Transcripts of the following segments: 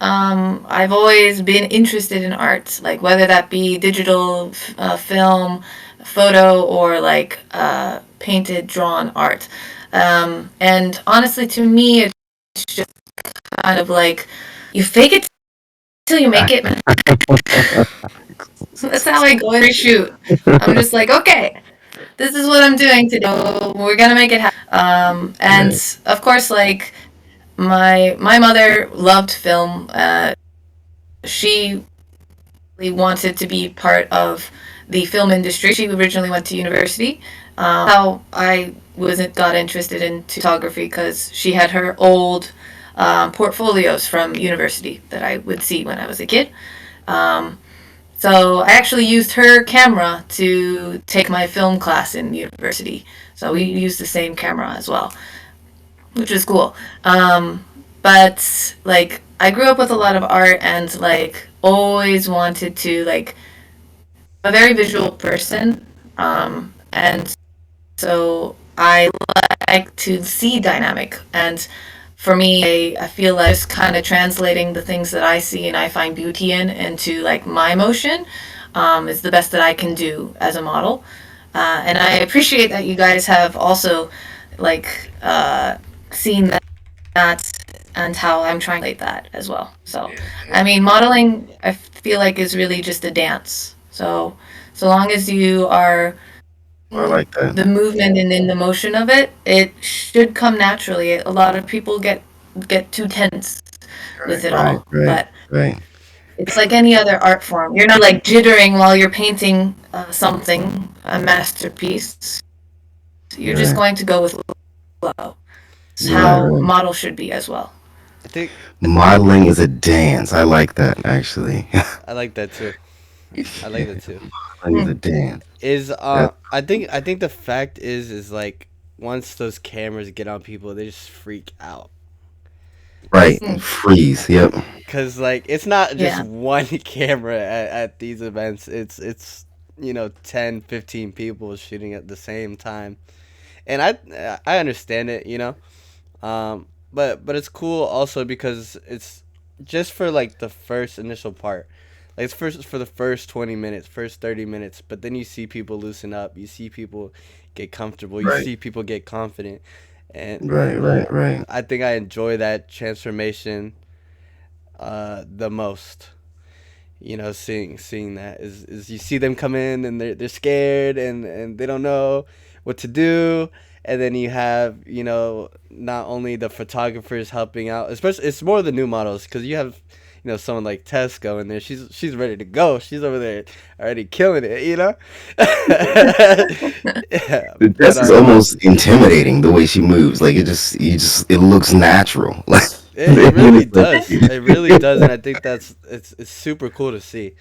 I've always been interested in art, like whether that be digital, film, photo, or like painted, drawn art. And honestly, to me, it's just kind of like you fake it till you make it. That's how I go in a shoot. I'm just like, okay, this is what I'm doing today. We're gonna make it happen. And Right. of course, like my mother loved film. She really wanted to be part of the film industry. She originally went to university. How I wasn't got interested into photography because she had her old portfolios from university that I would see when I was a kid. Um, so I actually used her camera to take my film class in university. So we used the same camera as well, which was cool. But like I grew up with a lot of art and like always wanted to like a very visual person. And so I like to see dynamic. And for me, I feel like just kind of translating the things that I see and I find beauty in into like my emotion is the best that I can do as a model. And I appreciate that you guys have also like seen that and how I'm trying to relate that as well. So, I mean, modeling I feel like is really just a dance. So, so long as you are I like that. the movement and in the motion of it, it should come naturally. A lot of people get too tense with Right, it right, all, right, but right. it's like any other art form. You're not like jittering while you're painting something, a masterpiece. You're You're just right. going to go with flow. It's You're right, how right. model should be as well. I think Modeling is a dance. I like that actually. I like that too. I like that too. Modeling is a dance. Is That I think the fact is like once those cameras get on people, they just freak out. right. Cause, Mm, Freeze. Yep. 'cause like it's not just yeah. one camera at these events. It's 10, 15 people shooting at the same time. And I understand it, but it's cool also because it's just for like the first initial part. Like it's first for the first 20 minutes, first 30 minutes, but then you see people loosen up, you see people get comfortable, you Right. see people get confident. And Right. Right. Right. I think I enjoy that transformation the most. Seeing that is you see them come in and they're scared and they don't know what to do, and then you have not only the photographers helping out, especially it's more the new models because you have someone like Tesco in there. She's ready to go. She's over there already killing it. Yeah, The but dress is almost intimidating the way she moves. Like it looks natural. Like it really does. It really does, and I think it's super cool to see.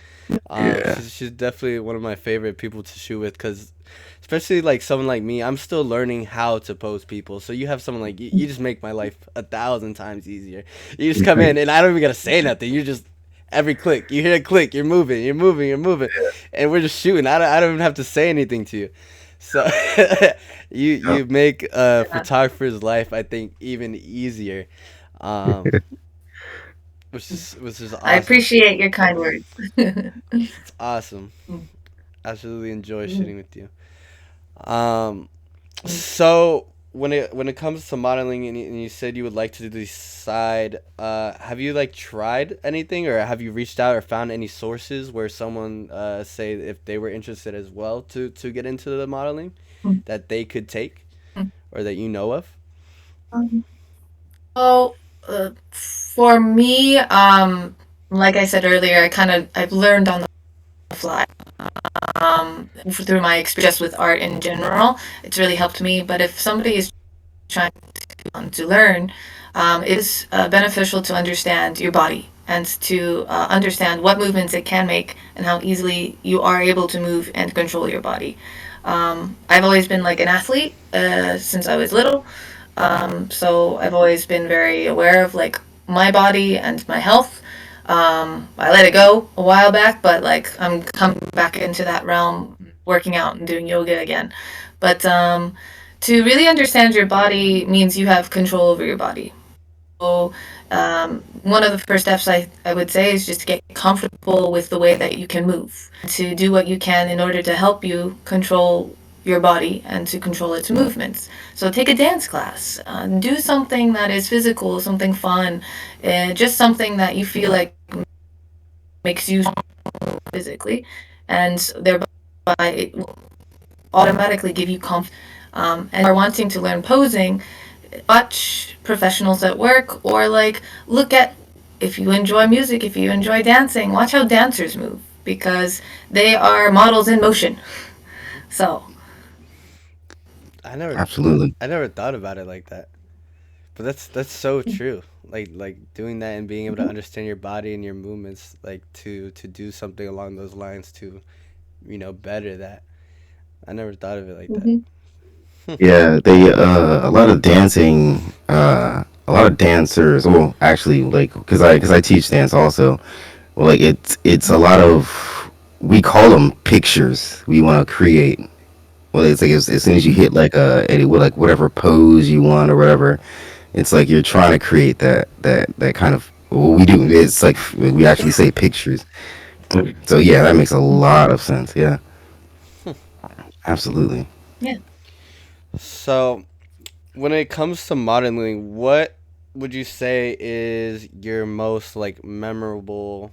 yeah. She's definitely one of my favorite people to shoot with because, especially like someone like me, I'm still learning how to pose people. So you have someone like you just make my life 1,000 times easier. You just come in and I don't even gotta say nothing. You just every click, you hear a click, you're moving, and we're just shooting. I don't even have to say anything to you. So you make a Yeah. photographer's life, I think, even easier, um, which is I awesome. appreciate your kind words. It's awesome. Mm, Absolutely enjoy mm, shooting with you. Um, mm. so when it comes to modeling, and you said you would like to do the side, have you like tried anything, or have you reached out or found any sources where someone say if they were interested as well to get into the modeling Mm. that they could take or that you know of? Um, So, for me, like I said earlier, I've learned on the fly. Through my experience just with art in general, it's really helped me. But if somebody is trying to learn, it is beneficial to understand your body and to understand what movements it can make and how easily you are able to move and control your body. I've always been like an athlete since I was little, so I've always been very aware of like my body and my health. I let it go a while back, but like I'm coming back into that realm, working out and doing yoga again. But to really understand your body means you have control over your body. one of the first steps I would say is just to get comfortable with the way that you can move, to do what you can in order to help you control your body and to control its movements. So take a dance class, do something that is physical, something fun, just something that you feel like makes you physically, and thereby it will automatically give you confidence. And are wanting to learn posing, watch professionals at work, or like look at, if you enjoy music, if you enjoy dancing, watch how dancers move because they are models in motion. So, I never Absolutely. I never thought about it like that. But that's so true. Like doing that and being able to understand your body and your movements, like to do something along those lines to, better that. I never thought of it like that. mhm, Yeah, they a lot of dancing, a lot of dancers. Well, actually, like because I teach dance also. Well, like it's a lot of, we call them pictures we want to create. Well, it's like as soon as you hit like like whatever pose you want or whatever, it's like you're trying to create that kind of. What we do, it's like we actually say pictures. So yeah, that makes a lot of sense. Yeah, absolutely. yeah. So when it comes to modeling, what would you say is your most like most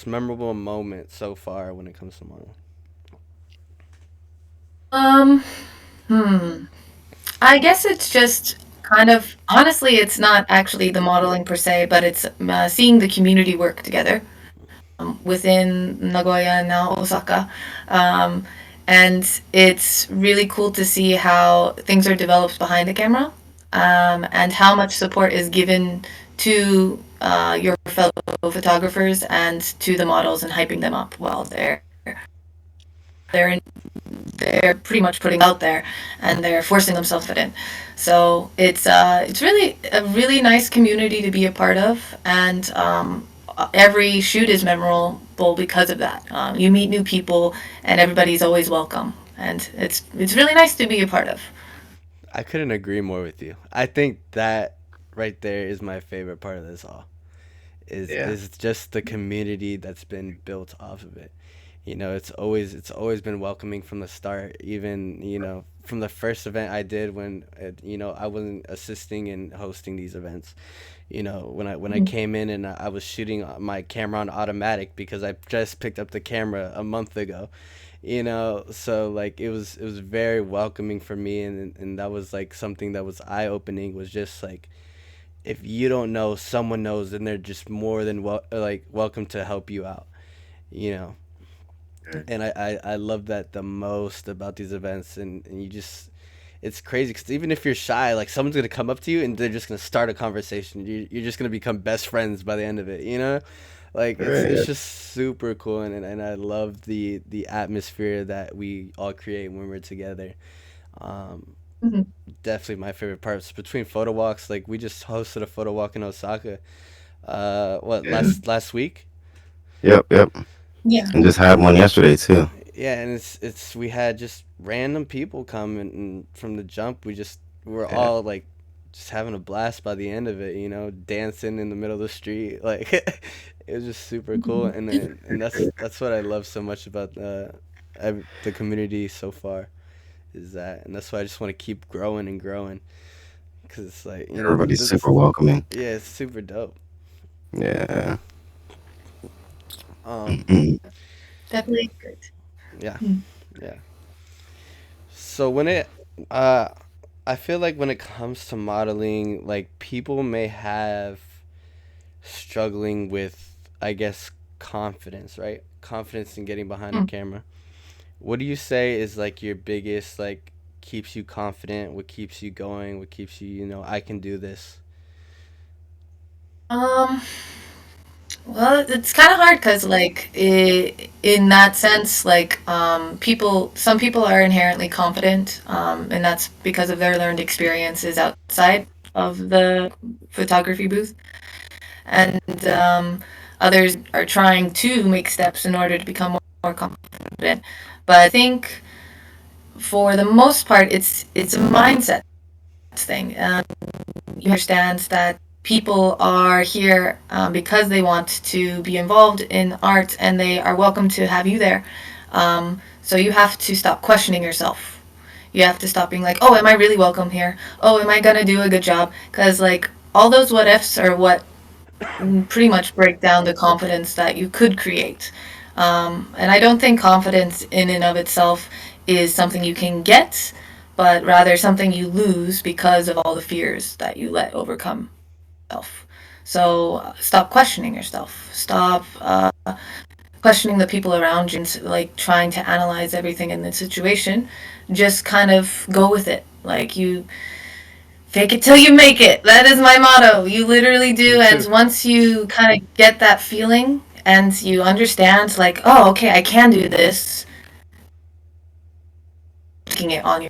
memorable moment so far when it comes to modeling? Um, hmm. I guess it's just kind of honestly, it's not actually the modeling per se, but it's seeing the community work together within Nagoya and now Osaka. Um, and it's really cool to see how things are developed behind the camera, and how much support is given to your fellow photographers and to the models and hyping them up while they're in, they're pretty much putting out there and they're forcing themselves to fit in. So it's really a really nice community to be a part of, and every shoot is memorable because of that. You meet new people, and everybody's always welcome, and it's really nice to be a part of. I couldn't agree more with you. I think that right there is my favorite part of this all. Is Yeah. is just the community that's been built off of it. It's always been welcoming from the start. Even from the first event I did when I wasn't assisting and hosting these events. When I Mhm. came in and I was shooting my camera on automatic because I just picked up the camera a month ago. So like it was very welcoming for me, and that was like something that was eye opening, was just like, if you don't know, someone knows, and they're just more than welcome to help you out. You know, and I love that the most about these events, and you just, it's crazy because even if you're shy, like someone's gonna come up to you and they're just gonna start a conversation. You're just gonna become best friends by the end of it. Like it's Right. just super cool, and I love the atmosphere that we all create when we're together. Um, Mhm. Definitely my favorite parts between photo walks. Like we just hosted a photo walk in Osaka. What, Yeah. last week? Yep. Yep. Yeah. And just had one yesterday too. Yeah, and it's we had just random people come, and from the jump we were Yeah. all like just having a blast by the end of it, dancing in the middle of the street. Like it was just super cool, Mhm. and that's what I love so much about the community so far, is that, and that's why I just want to keep growing and growing, because it's like, Everybody's super welcoming. yeah, it's super dope. Yeah. Um, Definitely great. yeah, Mm. yeah. So uh, I feel like when it comes to modeling, like people may have struggling with, I guess, confidence, right? Confidence in getting behind the Mm. camera. What do you say is like your biggest, like, keeps you confident? What keeps you going? What keeps you, I can do this? Um, well, it's kind of hard because, like, in that sense, like, some people are inherently confident, and that's because of their learned experiences outside of the photography booth, and others are trying to make steps in order to become more confident. But I think for the most part, it's a mindset thing. You understand that people are here because they want to be involved in art and they are welcome to have you there. So you have to stop questioning yourself. You have to stop being like, oh, am I really welcome here? Oh, am I gonna do a good job? Because like all those what ifs are what pretty much break down the confidence that you could create. And I don't think confidence in and of itself is something you can get, but rather something you lose because of all the fears that you let overcome yourself. So stop questioning yourself. Stop questioning the people around you and like trying to analyze everything in the situation. Just kind of go with it. Like you fake it till you make it. That is my motto. You literally Me do. And too. once you kind of get that feeling and you understand, like, oh, okay, I can do this, taking it on you.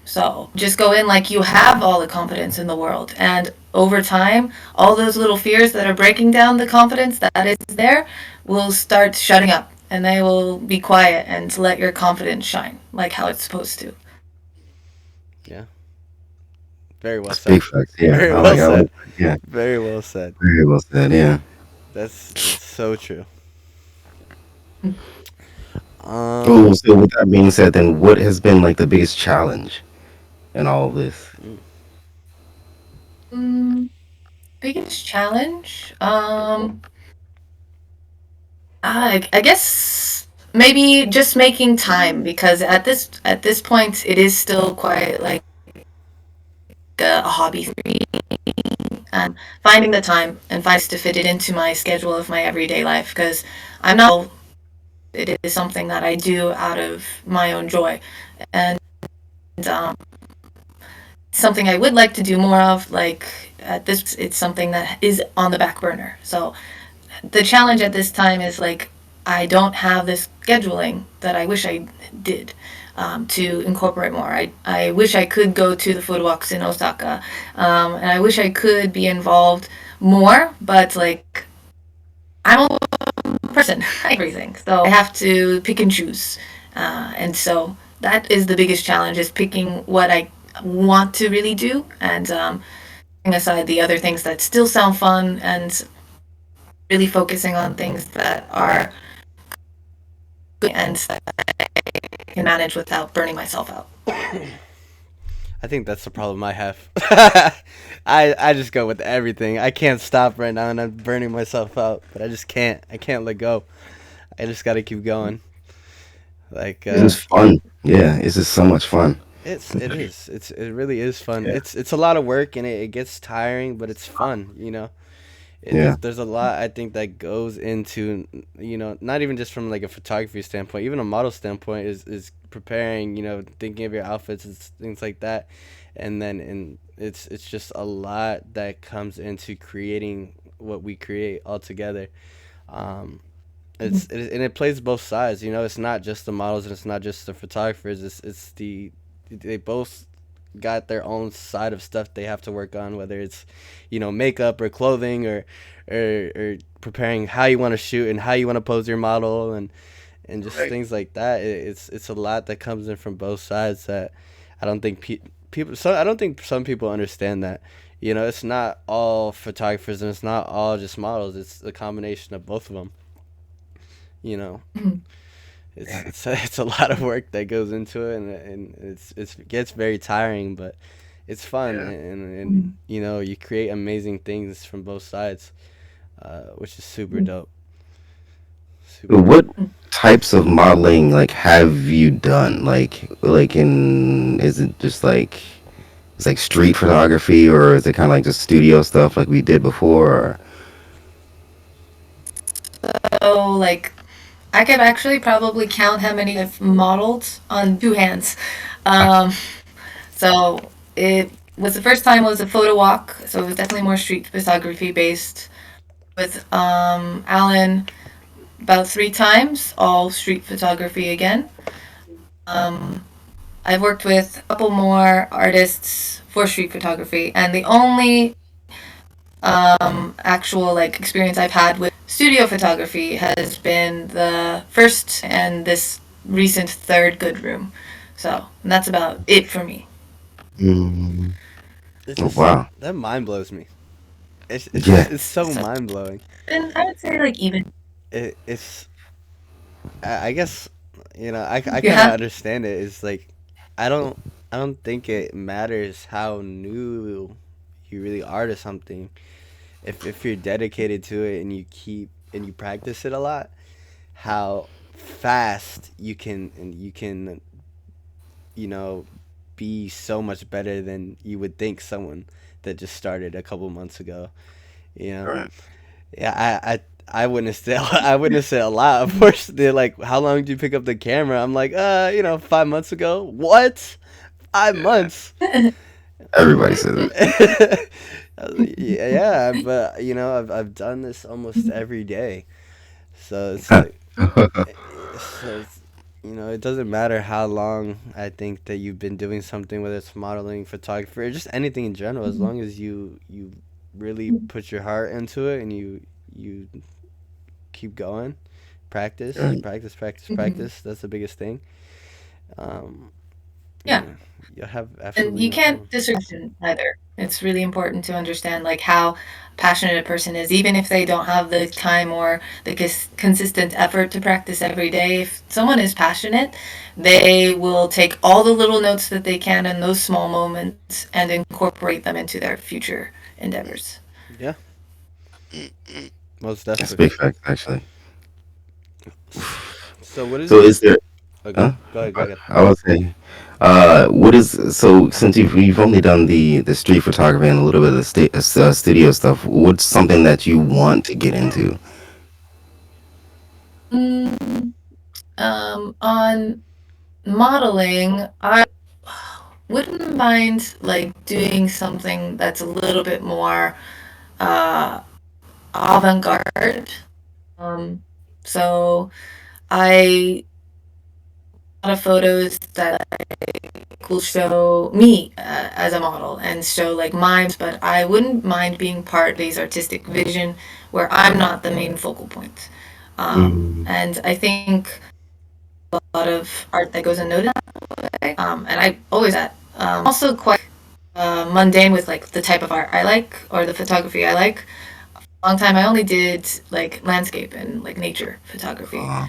So just go in like you have all the confidence in the world. And over time, all those little fears that are breaking down the confidence that is there will start shutting up and they will be quiet and let your confidence shine like how it's supposed to. Yeah. Very well It's big said. facts. Yeah, Very well I like said. that. Yeah, Very well said. very well said. Yeah. That's so true. Oh, Um. so with that being said, then what has been like the biggest challenge in all of this? mm, Mm, biggest challenge? I guess maybe just making time because at this point it is still quite like a hobby for me. Finding the time and finding ways to fit it into my schedule of my everyday life because I'm not. It is something that I do out of my own joy, and um, something I would like to do more of. Like at this, it's something that is on the back burner. So the challenge at this time is like I don't have this scheduling that I wish I did to incorporate more. I wish I could go to the food walks in Osaka, and I wish I could be involved more, but like I'm a person, everything. So I have to pick and choose, and so that is the biggest challenge: is picking what I want to really do and putting aside the other things that still sound fun and really focusing on things that are good and that I can manage without burning myself out. I think that's the problem I have. I just go with everything. I can't stop right now, and I'm burning myself out. But I just can't. I can't let go. I just got to keep going. Like It's just fun. Yeah, it's just so much fun. it really is fun. Yeah. It's a lot of work, and it gets tiring, but it's fun. You know. Yeah. There's a lot I think that goes into, not even just from like a photography standpoint, even a model standpoint is preparing, thinking of your outfits and things like that, and then it's just a lot that comes into creating what we create all together. Um, and it plays both sides. It's not just the models and it's not just the photographers. They both got their own side of stuff they have to work on, whether it's makeup or clothing or preparing how you want to shoot and how you want to pose your model and just Right. things like that. It's a lot that comes in from both sides that I don't think people. So I don't think some people understand that. It's not all photographers and it's not all just models. It's a combination of both of them. You know, Yeah. it's a lot of work that goes into it, and it gets very tiring, but it's fun, Yeah. and you create amazing things from both sides, which is super dope, super So dope. what types of modeling like have you done? Like in is it just like it's like street photography or is it kind of like just studio stuff like we did before? Or, So like I could actually probably count how many I've modeled on two hands. Um, so it was the first time was a photo walk, so it was definitely more street photography based with Alan about three times, all street photography again. Um, I've worked with a couple more artists for street photography, and the only actual like experience I've had with studio photography has been the first and this recent third good room. So that's about it for me. mm, It's Oh, just wow. that mind blows me. Yeah. It's so So, mind blowing. and I would say like even It's I guess I kind of yeah. understand it. It's like I don't I don't think it matters how new you really are to something. If you're dedicated to it and you practice it a lot, how fast you can you know be so much better than you would think someone that just started a couple months ago. You know, Right. yeah, I witnessed it. I witnessed it a lot. Of course, they're like, "How long did you pick up the camera?" I'm like, 5 months ago." What? 5 months? Everybody says it. I was like, yeah, yeah, but I've done this almost every day, so it's like, so it's, it doesn't matter how long I think that you've been doing something, whether it's modeling, photography, or just anything in general. As long as you really put your heart into it and you keep going, practice, Right. practice, practice, Mhm. practice. That's the biggest thing. Um, Yeah. you you'll have And absolutely you no can't problem. disregard either. It's really important to understand like how passionate a person is, even if they don't have the time or the consistent effort to practice every day. If someone is passionate, they will take all the little notes that they can in those small moments and incorporate them into their future endeavors. Yeah, most That's a big definitely. fact, actually. So what is So it? is there? Oh, Huh? go ahead, go ahead. I was saying, what is so since you've only done the street photography and a little bit of the studio stuff, what's something that you want to get into? Mm, on modeling, I wouldn't mind like doing something that's a little bit more uh, avant-garde. Um, so I a lot of photos that will show me as a model and show like mimes, but I wouldn't mind being part of these artistic vision where I'm not the main focal point. Mm, And I think a lot of art that goes unnoticed. And I always that. Also quite mundane with like the type of art I like or the photography I like. Long time I only did like landscape and like nature photography. uh,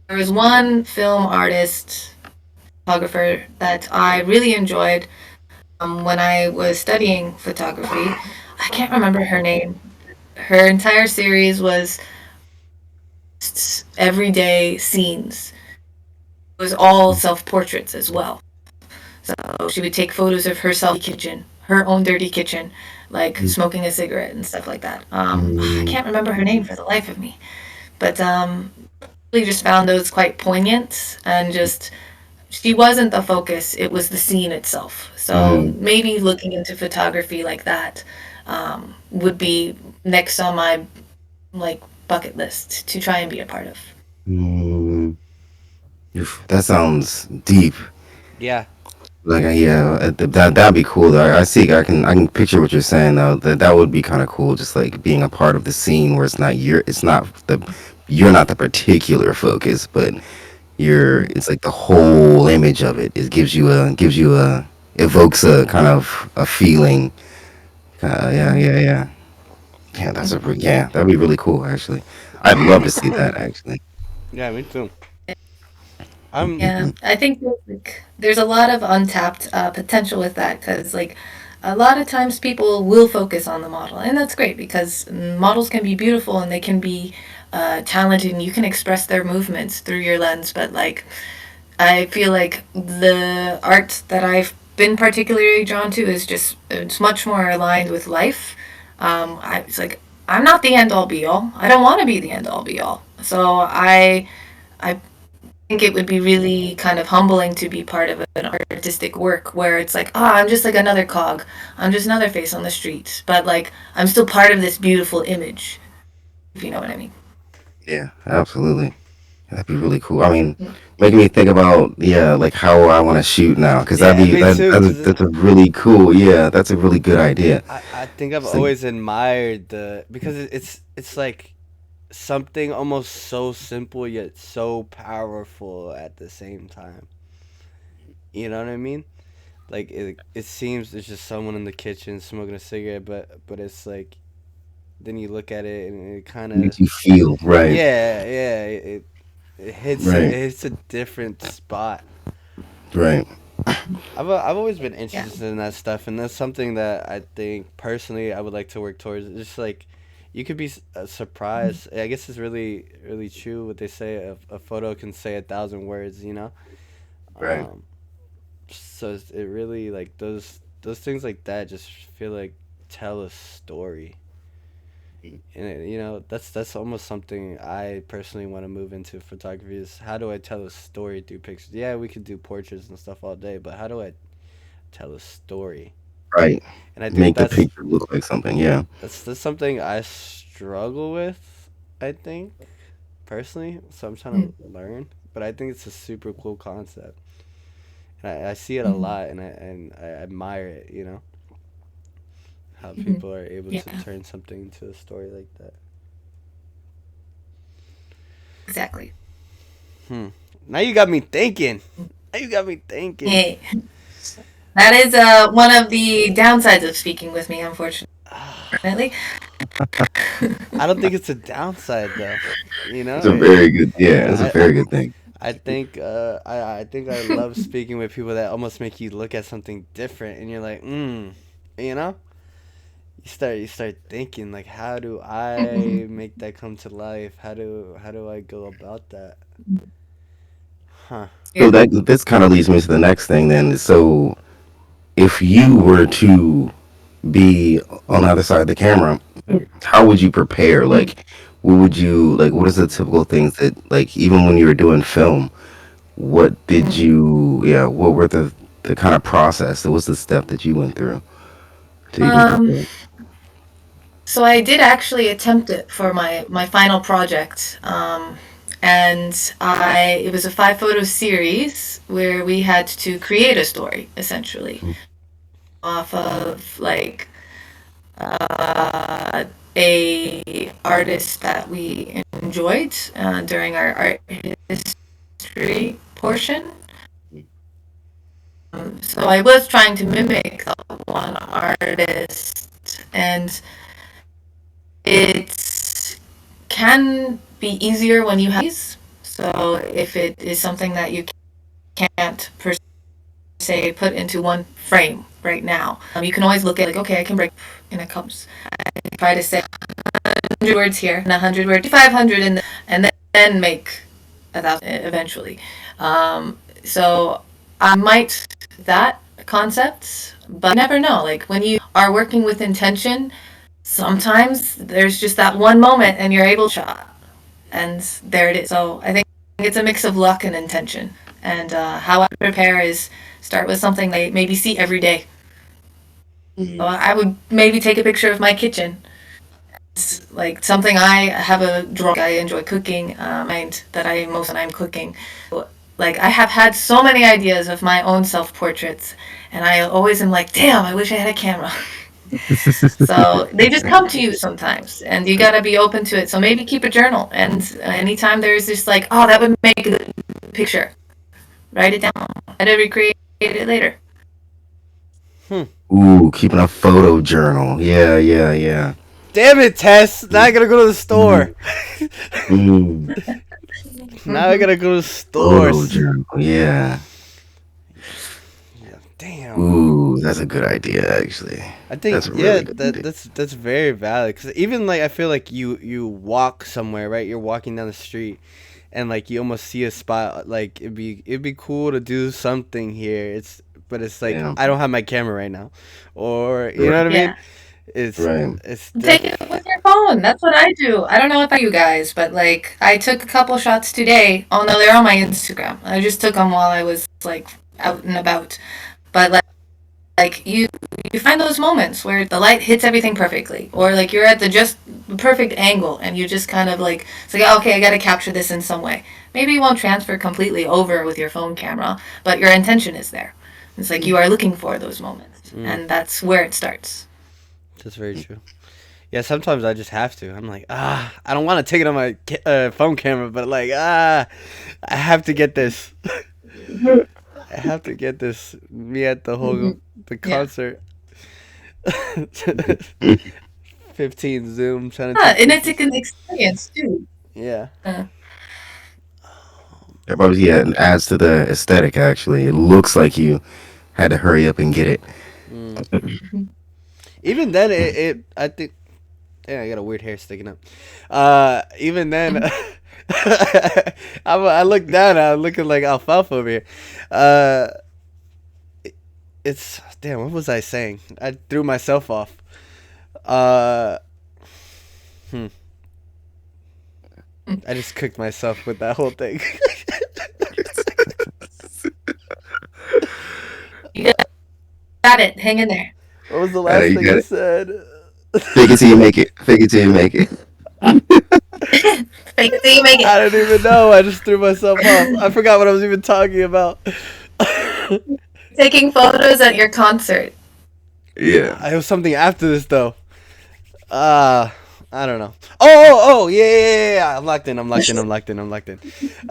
There was one film artist photographer that I really enjoyed when I was studying photography. I can't remember her name. Her entire series was everyday scenes. It was all self portraits as well. So she would take photos of herself in the kitchen, her own dirty kitchen, like mm, smoking a cigarette and stuff like that. I mm, can't remember her name for the life of me, but really just found those quite poignant and just she wasn't the focus; it was the scene itself. So mm, maybe looking into photography like that would be next on my like bucket list to try and be a part of. mm. That sounds deep. Yeah, Like, yeah, that'd be cool. Though. I see. I can picture what you're saying though. That would be kind of cool. Just like being a part of the scene where you're not the particular focus, but it's like the whole image of it. It gives you a evokes a kind of a feeling. Yeah, yeah, yeah. Yeah, yeah, that'd be really cool actually. I'd love to see that actually. yeah, me too. I'm Yeah, I think like, there's a lot of untapped potential with that because like a lot of times people will focus on the model, and that's great because models can be beautiful and they can be talented, and you can express their movements through your lens. But like I feel like the art that I've been particularly drawn to is just it's much more aligned with life. It's like I'm not the end all be all. I don't want to be the end all be all. So I think it would be really kind of humbling to be part of an artistic work where it's like, ah, oh, I'm just like another cog. I'm just another face on the street. But like, I'm still part of this beautiful image, if you know what I mean. Yeah, absolutely. That'd be really cool. I mean, making me think about like how I want to shoot now, because that'd yeah, be me too. Cause that's a really cool. Yeah, that's a really good idea. I think I've It's like, always admired because it's like something almost so simple yet so powerful at the same time. You know what I mean? Like it seems there's just someone in the kitchen smoking a cigarette, but it's like then you look at it and it kind of Makes you feel right, yeah it right, hits a different spot. right. I've always been Yeah. interested in that stuff, and that's something that I think personally I would like to work towards. It's just like you could be surprised. I guess it's really true what they say. A photo can say 1,000 words. You know. Right. Um, so it really like those things like that just feel like tell a story. And you know that's almost something I personally want to move into photography is how do I tell a story through pictures? Yeah, we could do portraits and stuff all day, but how do I tell a story? Right. And I think Make the picture look like something. Yeah. that's something I struggle with. I think personally, so I'm trying to Mm-hmm. learn. But I think it's a super cool concept, and I see it a lot, and I admire it. You know how Hmm. people are able to Yeah, turn something into a story like that. exactly. Hmm. Now you got me thinking. Now you got me thinking. Hey, that is one of the downsides of speaking with me, unfortunately. I don't think it's a downside though. You It's know, a very good. Yeah, it's a very good thing. I think I love speaking with people that almost make you look at something different, and you're like, you know, you start thinking like, how do I make that come to life? How do I go about that? Huh? So Yeah. that this kind of leads me to the next thing. Then, so if you were to be on the other side of the camera, how would you prepare? Like, what would you like? What is the typical things that like even when you were doing film? What did Mhm. you? Yeah, what were the kind of process? What was the step that you went through to even Um, prepare? so I did actually attempt it for my final project. And it was a 5 photo series where we had to create a story essentially off of like a artist that we enjoyed during our art history portion. So I was trying to mimic one artist, and it can be easier when you have these. So if it is something that you can't per se put into one frame right now, you can always look at like, okay, I can break in a cups. I try to say 100 words here and 100 words, 500 in the, and then make 1,000 eventually. So I might that concept, but you never know. Like when you are working with intention, sometimes there's just that one moment and you're able to shot, and there it is. So I think it's a mix of luck and intention. And how I prepare is start with something they maybe see every day. So Mhm. I would maybe take a picture of my kitchen. It's like something I have a draw. I enjoy cooking. Mind that I most when I'm cooking. Like I have had so many ideas of my own self portraits, and I always am like, damn, I wish I had a camera. So they just come to you sometimes, and you gotta be open to it. So maybe keep a journal, and anytime there's just like, oh, that would make a good picture, write it down. Try to recreate it later. Hmm. Ooh, keeping a photo journal. Yeah, yeah, yeah. Damn it, Tess! Now I gotta go to the Mm, store. mm, Now I Mm-hmm. gotta go to the photo stores. journal. Yeah. Yeah, damn. Ooh, that's a good idea. Actually, I think that's a yeah, really good idea. that's very valid. Cause even like I feel like you walk somewhere, right? You're walking down the street, and like you almost see a spot. Like it'd be cool to do something here. But it's like Yeah. I don't have my camera right now, or you know what Right. I mean? Yeah. It's Right. it's Take it def. with your phone. That's what I do. I don't know about you guys, but like I took a couple shots today. Oh no, they're on my Instagram. I just took them while I was like out and about. But like you find those moments where the light hits everything perfectly, or like you're at the just perfect angle, and you just kind of like it's like okay, I got to capture this in some way. Maybe you won't transfer completely over with your phone camera, but your intention is there. It's like you are looking for those moments, Mm, and that's where it starts. that's very true. Yeah, sometimes I just have to. I'm like, I don't want to take it on my phone camera, but like, I have to get this. I have to get this. Me at the Hmm. whole the Yeah. concert. 15 Zoom trying to Ah, take and it's like pictures. an experience too. Yeah. Uh, That probably, yeah, it adds to the aesthetic. Actually, it looks like you had to hurry up and get it. Mm. mhm. Even then, it I think. Yeah, I got a weird hair sticking up. Even then, Mhm. I look down. I'm looking like alfalfa over here. Uh, it's damn. What was I saying? I threw myself off. Uh, hmm. I just cooked myself with that whole thing. You got it. Hang in there. What was the I know last you thing got I it. said? Fake it till you make it. Fake it till you make it. Fake it till you make I don't even know. I just threw myself off. I it. forgot what I was even talking about. Taking photos at your concert. Yeah. It was something after this though. Uh I don't know. Oh, yeah, yeah, yeah, yeah. I'm locked in. I'm locked in. I'm locked in. I'm locked in.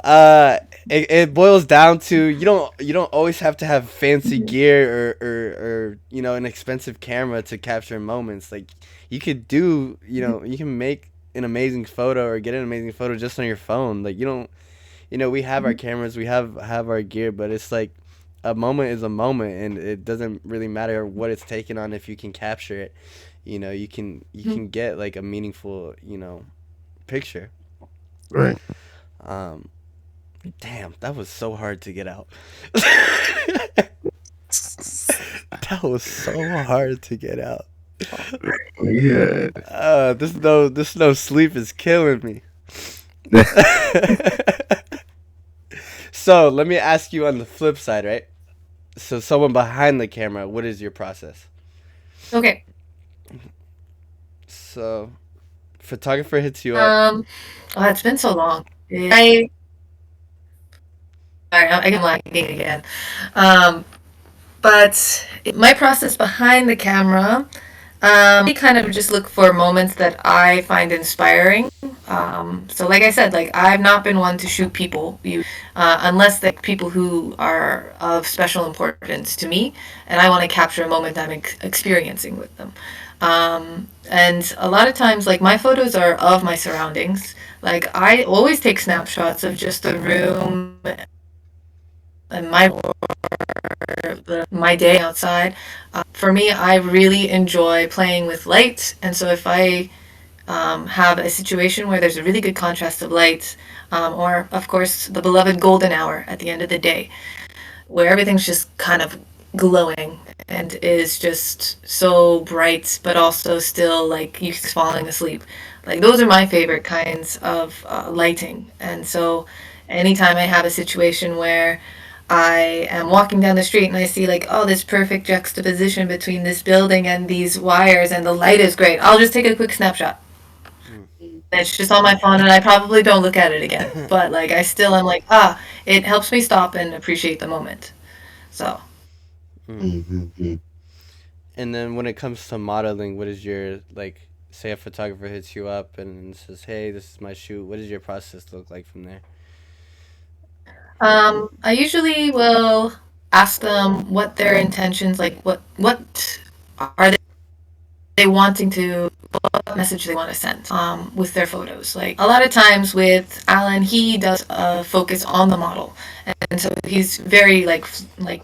Uh, it boils down to you don't always have to have fancy gear or an expensive camera to capture moments. Like you could do you can make an amazing photo or get an amazing photo just on your phone. Like you don't we have our cameras, we have our gear, but it's like a moment is a moment, and it doesn't really matter what it's taken on if you can capture it. You can get like a meaningful picture. Right. Um, damn, that was so hard to get out. That was so hard to get out. Yeah. This no sleep is killing me. So let me ask you on the flip side, right? So someone behind the camera, what is your process? Okay. So photographer hits you up. Um. Oh, it's been so long. I. Sorry, I'm lagging again. Um. But my process behind the camera, I kind of just look for moments that I find inspiring. So, like I said, like I've not been one to shoot people, unless they're people who are of special importance to me, and I want to capture a moment I'm experiencing with them. And a lot of times, like my photos are of my surroundings. Like I always take snapshots of just the room and my day outside. For me, I really enjoy playing with light, and so if I have a situation where there's a really good contrast of light, or of course the beloved golden hour at the end of the day, where everything's just kind of glowing and is just so bright, but also still like you falling asleep. Like those are my favorite kinds of lighting, and so anytime I have a situation where I am walking down the street and I see like, oh, this perfect juxtaposition between this building and these wires and the light is great. I'll just take a quick snapshot. Mm. It's just on my phone and I probably don't look at it again. But like I still am like, it helps me stop and appreciate the moment. So, Mm. Mm-hmm. And then when it comes to modeling, what is your like? Say a photographer hits you up and says, "Hey, this is my shoot." What does your process look like from there? I usually will ask them what their intentions, like what are they wanting to what message they want to send with their photos. Like a lot of times with Alan, he does focus on the model, and so he's very like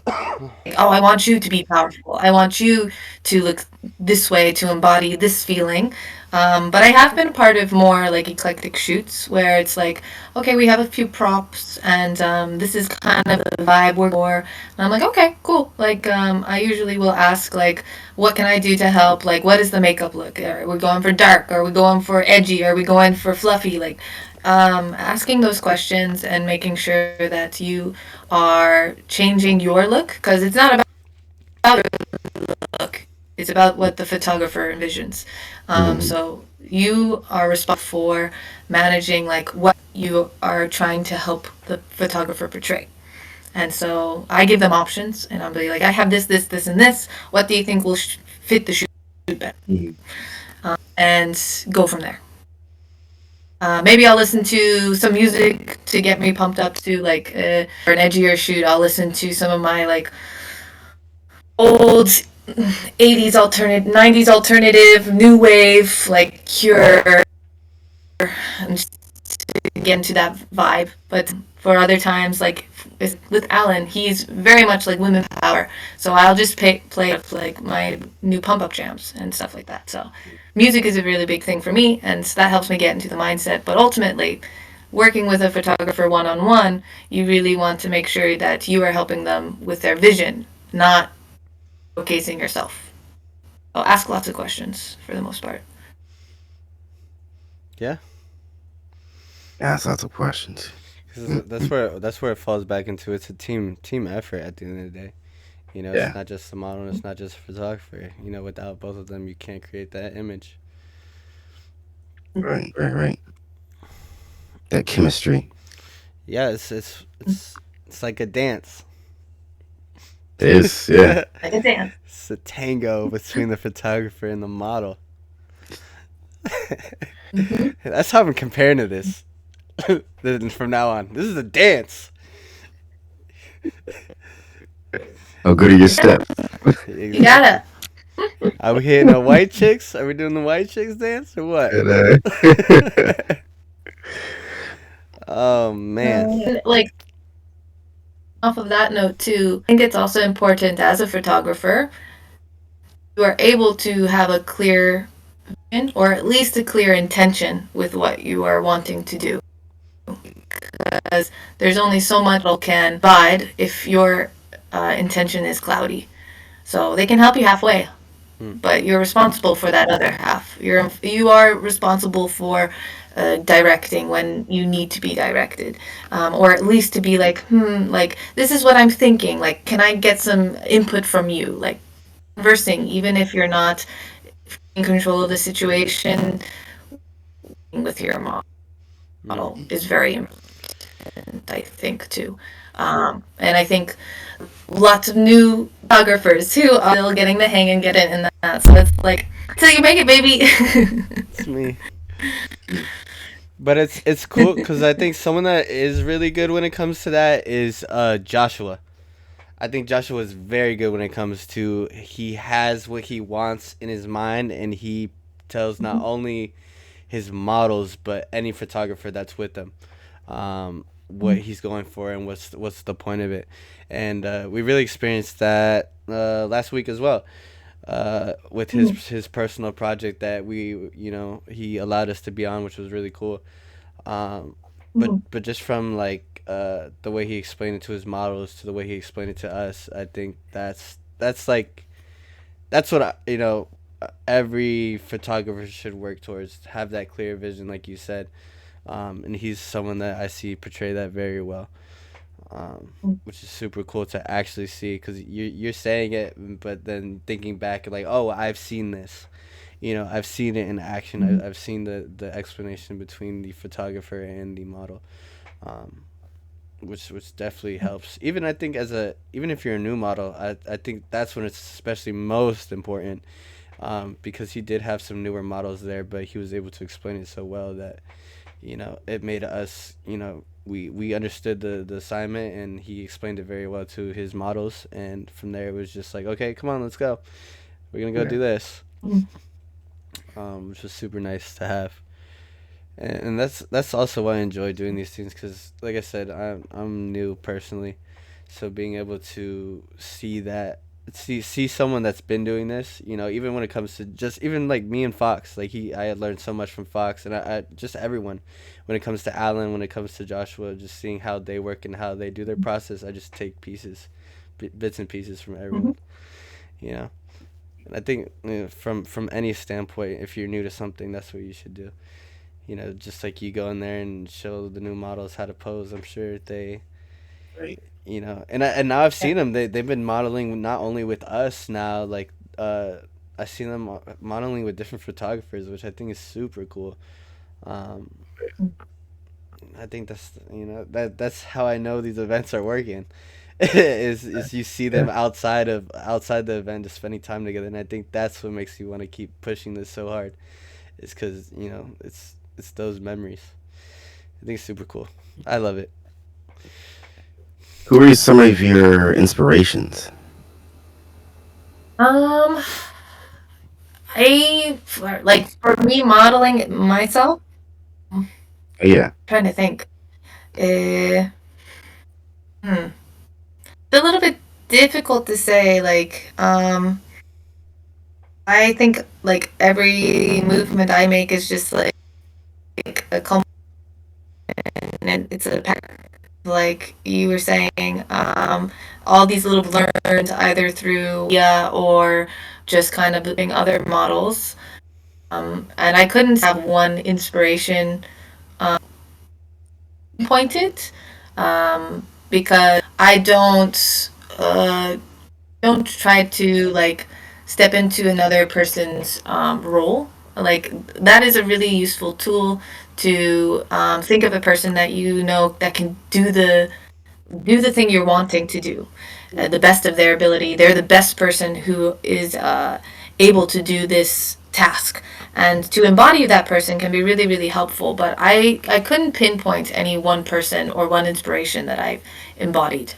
oh, I want you to be powerful. I want you to look this way to embody this feeling. But I have been a part of more like eclectic shoots where it's like, okay, we have a few props and this is kind of the vibe we're for. And I'm like, okay, cool. Like, I usually will ask, like, what can I do to help? Like, what is the makeup look? Are we going for dark? Are we going for edgy? Are we going for fluffy? Like, asking those questions and making sure that you are changing your look because it's not about your look. It's about what the photographer envisions. Mm-hmm. So you are responsible for managing like what you are trying to help the photographer portray. And so I give them options, and I'll be like, I have this, this, this, and this. What do you think will fit the shoot better? Mm-hmm. And go from there. Maybe I'll listen to some music to get me pumped up to like for an edgier shoot. I'll listen to some of my like old 80s alternative, 90s alternative, new wave, like Cure, and just to get into that vibe. But for other times, like with Alan, he's very much like women power. So I'll just play like my new pump up jams and stuff like that. So music is a really big thing for me, and that helps me get into the mindset. But ultimately, working with a photographer one on one, you really want to make sure that you are helping them with their vision, not showcasing yourself. So ask lots of questions for the most part. Yeah, Ask lots of questions. 'cause Mm-mm. that's where it falls back into. It's a team effort at the end of the day. You know, it's Yeah. not just the model, and it's not just the photographer. You know, without both of them, you can't create that image. Right. Right. Right. That chemistry. Yeah, it's like a dance. It is. Yeah. Like a dance. It's a tango between the photographer and the model. Mm-hmm. That's how I'm comparing to this. Then from now on, this is a dance. How good are your steps? You Exactly. gotta. Are we hitting the white chicks? Are we doing the white chicks dance or what? And, Oh man. Like off of that note too, I think it's also important as a photographer you are able to have a clear vision or at least a clear intention with what you are wanting to do. Because there's only so much that can abide if your intention is cloudy. So they can help you halfway, Hmm. but you're responsible for that other half. You are responsible for directing when you need to be directed, or at least to be like this is what I'm thinking. Like, can I get some input from you? Like conversing, even if you're not in control of the situation, with your Mm. model is very important. I think too, and I think lots of new photographers who are still getting the hang and getting in that. So it's like till you make it, baby. It's me. But it's cool because I think someone that is really good when it comes to that is Joshua. I think Joshua is very good when it comes to he has what he wants in his mind and he tells not only his models but any photographer that's with them what he's going for and what's the point of it. And we really experienced that last week as well with his personal project that he allowed us to be on, which was really cool. But just from like the way he explained it to his models to the way he explained it to us, I think that's like that's what every photographer should work towards, have that clear vision like you said. And he's someone that I see portray that very well, which is super cool to actually see because you're saying it but then thinking back like, oh, I've seen this. I've seen it in action. I've seen the explanation between the photographer and the model, um, which definitely helps. Even I think even if you're a new model, I think that's when it's especially most important, because he did have some newer models there, but he was able to explain it so well that it made us we understood the assignment and he explained it very well to his models, and from there it was just like, okay, come on, let's go. We're gonna go yeah. do this, which was super nice to have. And that's also why I enjoy doing these things because, like I said, I'm new personally, so being able to see someone that's been doing this, even when it comes to just even like me and Fox, like I had learned so much from Fox and I just everyone, when it comes to Alan, when it comes to Joshua, just seeing how they work and how they do their process, I just take bits and pieces from everyone, you know. And I think from any standpoint, if you're new to something, that's what you should do. Just like you go in there and show the new models how to pose. I'm sure they, Right. and now I've seen them. They've been modeling not only with us now, like I seen them modeling with different photographers, which I think is super cool. Um, I think that's how I know these events are working. is you see them Yeah. outside the event, just spending time together, and I think that's what makes you want to keep pushing this so hard. Is because it's those memories. I think it's super cool. I love it. Who are some of your inspirations? Um, like for me modeling myself. I'm Yeah. trying to think. Uh, hmm. It's a little bit difficult to say. I think like every movement I make is just like a compliment, and it's a like you were saying. All these little learned either through media or just kind of doing other models. And I couldn't have one inspiration pointed, because I uh, don't try to like step into another person's role. Like that is a really useful tool to think of a person that you know that can do the thing you're wanting to do, the best of their ability. They're the best person who is able to do this task. And to embody that person can be really, really helpful. But I couldn't pinpoint any one person or one inspiration that I've embodied.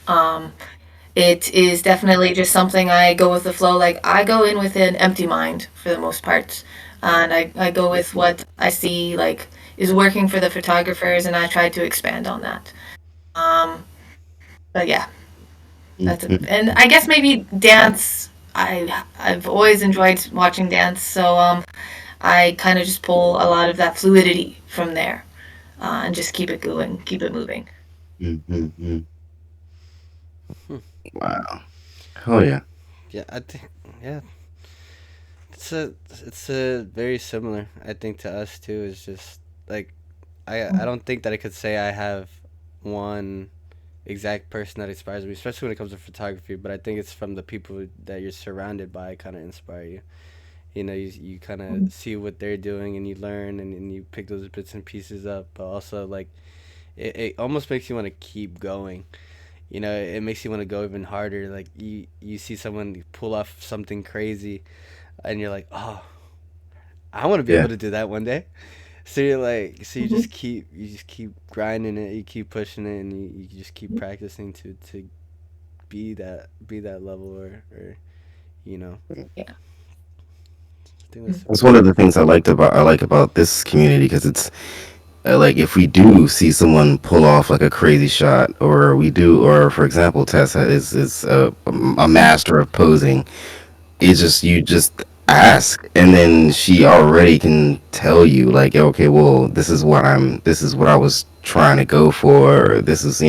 It is definitely just something I go with the flow. Like I go in with an empty mind for the most part. And I go with what I see like is working for the photographers, and I try to expand on that. Um, but yeah, that's it. Mhm. And I guess maybe dance. I've always enjoyed watching dance, so I kind of just pull a lot of that fluidity from there, and just keep it going, keep it moving. Mhm. Hmm. Wow. Oh yeah. Yeah, I think yeah, it's a very similar. I think to us too. It's just like I don't think that I could say I have one exact person that inspires me, especially when it comes to photography. But I think it's from the people that you're surrounded by kind of inspire you. You know, you kind of see what they're doing and you learn and you pick those bits and pieces up. But also like it almost makes you want to keep going. You know, it makes you want to go even harder. Like you see someone pull off something crazy, and you're like, oh, I want to be Yeah. able to do that one day. So you're like, so Mhm. you just keep grinding it, you keep pushing it, and you just keep practicing to be that level or you know. Yeah. I think that's super That's one cool. of the things I like about this community because it's like if we do see someone pull off like a crazy shot, or we do, or for example, Tessa is a master of posing. It's just you just ask, and then she already can tell you like, okay, well, this is what I was trying to go for. Or this is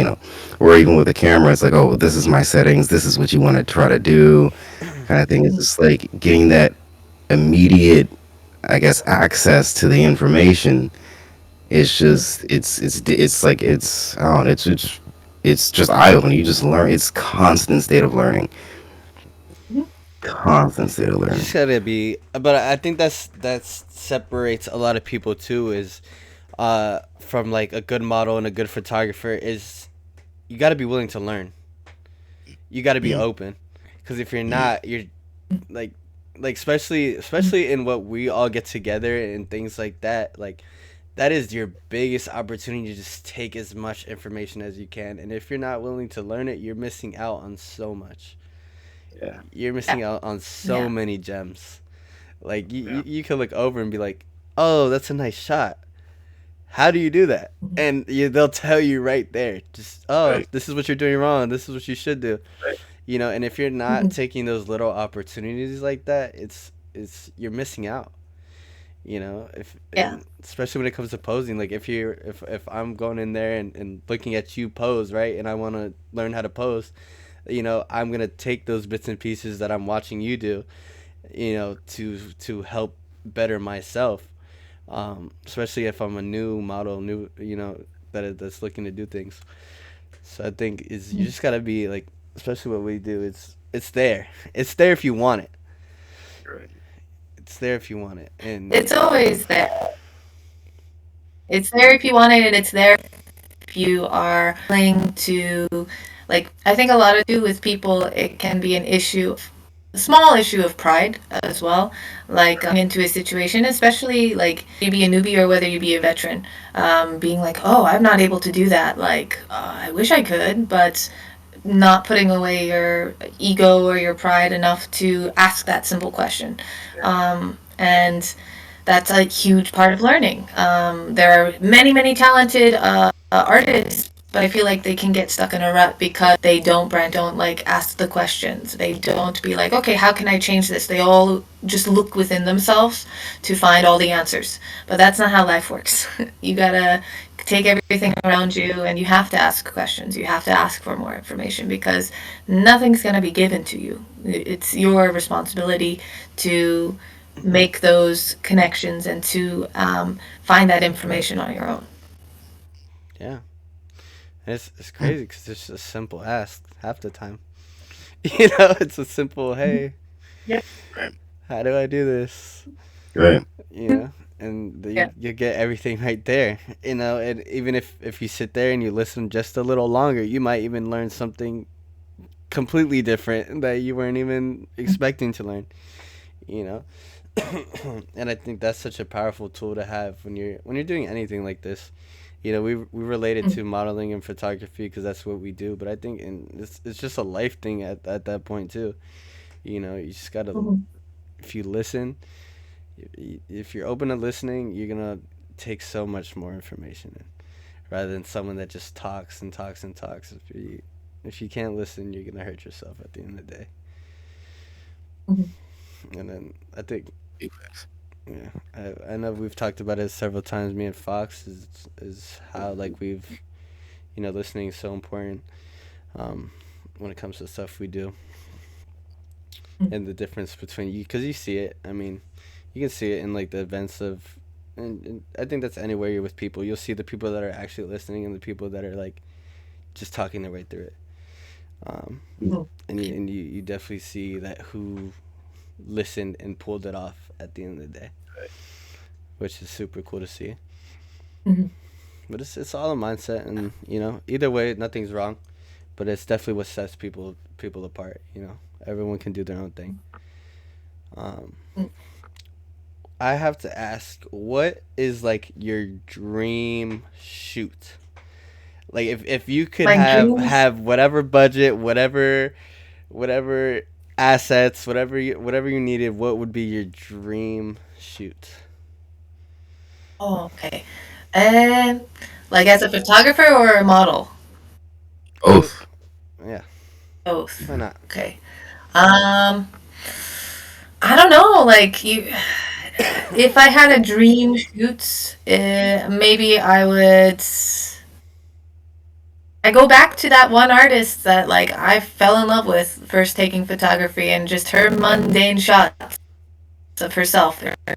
or even with the camera, it's like, oh, this is my settings. This is what you want to try to do, kind of thing. It's just like getting that immediate, I guess, access to the information. It's just it's like it's I don't know, it's just eye opening. You just learn. It's constant state of learning. Mhm. Constant state of You just learning. gotta be, but I think that's separates a lot of people too. Is from like a good model and a good photographer is you got to be willing to learn. You got to be Mm, open, because if you're not, you're like especially in what we all get together and things like that. Like that is your biggest opportunity to just take as much information as you can. And if you're not willing to learn it, you're missing out on so much. yeah. You're Yeah. missing out on so Yeah. many gems. Like Yeah. you can look over and be like, "Oh, that's a nice shot. How do you do that?" Mhm. And they'll tell you right there. Just, "Oh, Right. this is what you're doing wrong. This is what you should do." Right. You know, and if you're not Mhm. taking those little opportunities like that, it's you're missing out. You know, if Yeah. and especially when it comes to posing, like if I'm going in there and looking at you pose, right, and I want to learn how to pose, you know, I'm gonna take those bits and pieces that I'm watching you do, you know, to help better myself. Especially if I'm a new model, new, you know, that's looking to do things. So I think is you Mhm. just gotta be like, especially what we do. It's there. It's there if you want it. Right. It's there if you want it, and It's always there. It's there if you want it, and it's there if you are willing to. Like, I think a lot of do with people, it can be an issue. small issue of pride as well, like into a situation, especially like you be a newbie or whether you be a veteran, being like, oh, I'm not able to do that. Like, I wish I could, but not putting away your ego or your pride enough to ask that simple question. And that's a huge part of learning. There are many, many talented artists, but I feel like they can get stuck in a rut because they don't like ask the questions. They don't be like, okay, how can I change this? They all just look within themselves to find all the answers. But that's not how life works. You gotta take everything around you and you have to ask questions. You have to ask for more information because nothing's gonna be given to you. It's your responsibility to make those connections and to find that information on your own. Yeah, it's crazy because it's just a simple ask half the time. You know, it's a simple, hey, Yeah. Right. how do I do this? Right. You know, and Yeah. you get everything right there. You know, and even if you sit there and you listen just a little longer, you might even learn something completely different that you weren't even expecting to learn. You know, and I think that's such a powerful tool to have when you're doing anything like this. You know, we relate it to modeling and photography because that's what we do. But I think it's just a life thing at that point too. You know, you just gotta, Mhm. if you listen, if you're open to listening, you're gonna take so much more information in, rather than someone that just talks and talks and talks. If you can't listen, you're gonna hurt yourself at the end of the day. Mhm. And then I think, Big facts. yeah, I know we've talked about it several times. Me and Fox is how like we've, you know, listening is so important, um, when it comes to stuff we do, and the difference between you, because you see it. I mean, you can see it in like the events of, and I think that's anywhere you're with people. You'll see the people that are actually listening and the people that are like just talking their way through it. Um, Mhm. and you definitely see that who listened and pulled it off at the end of the day, which is super cool to see. Mhm. But it's all a mindset, and you know, either way, nothing's wrong. But it's definitely what sets people apart. You know, everyone can do their own thing. Um, I have to ask, what is like your dream shoot? Like if you could My dreams. have whatever budget, whatever assets, whatever you needed, what would be your dream shoot? Oh, okay. And like as a photographer or a model? Mm, Both. yeah, Both. why not? Okay. Um, I don't know. Like you, if I had a dream shoot, maybe I would. I go back to that one artist that like I fell in love with first taking photography and just her mundane shots of herself in her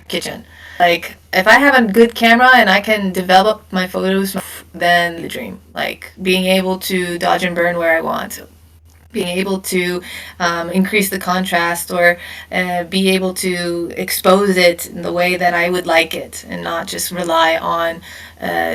kitchen. Like if I have a good camera and I can develop my photos, then the dream. Like being able to dodge and burn where I want, being able to increase the contrast or be able to expose it in the way that I would like it and not just rely on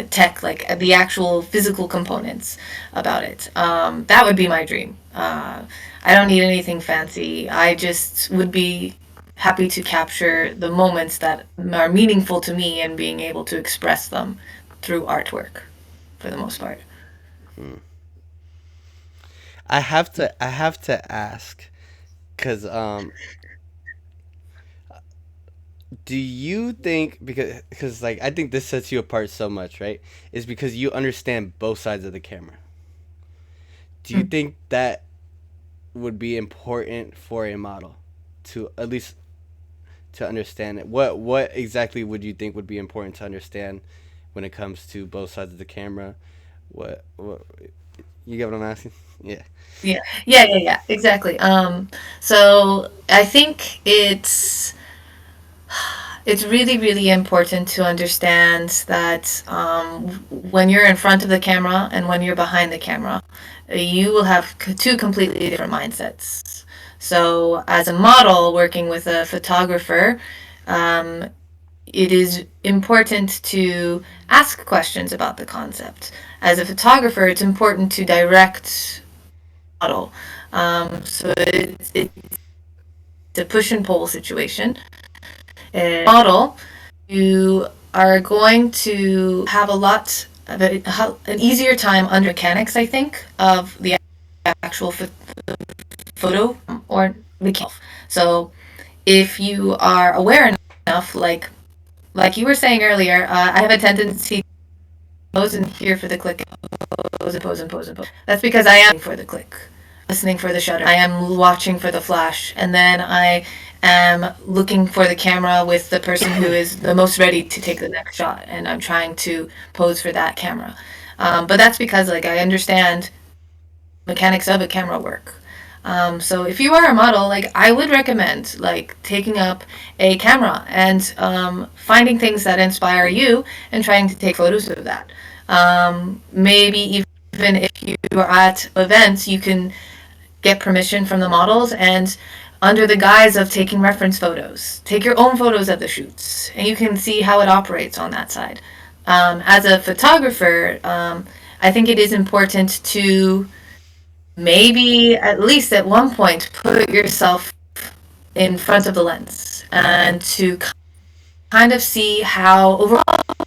tech, like the actual physical components about it. That would be my dream. I don't need anything fancy. I just would be happy to capture the moments that are meaningful to me and being able to express them through artwork for the most part. Hmm. I have to ask, cause do you think, because like I think this sets you apart so much, right? Is because you understand both sides of the camera. Do you Mm. think that would be important for a model to at least to understand it? What exactly would you think would be important to understand when it comes to both sides of the camera? What you get what I'm asking? Yeah. Yeah, yeah, exactly. So I think it's really, really important to understand that when you're in front of the camera and when you're behind the camera, you will have two completely different mindsets. So as a model working with a photographer, um, it is important to ask questions about the concept. As a photographer, it's important to direct model. So it's a push and pull situation. Model, you are going to have a lot of an easier time under mechanics, I think, of the actual photo or the camera. So if you are aware enough, like you were saying earlier, I have a tendency to pose and here for the click, pose and pose and pose and pose. That's because I am for the click, listening for the shutter. I am watching for the flash, and then I am looking for the camera with the person who is the most ready to take the next shot, and I'm trying to pose for that camera. But that's because like I understand mechanics of a camera work. So if you are a model, like I would recommend like taking up a camera and finding things that inspire you and trying to take photos of that. Maybe even if you are at events, you can get permission from the models and under the guise of taking reference photos, take your own photos of the shoots and you can see how it operates on that side. As a photographer, I think it is important to maybe at least at one point put yourself in front of the lens and to kind of see how overall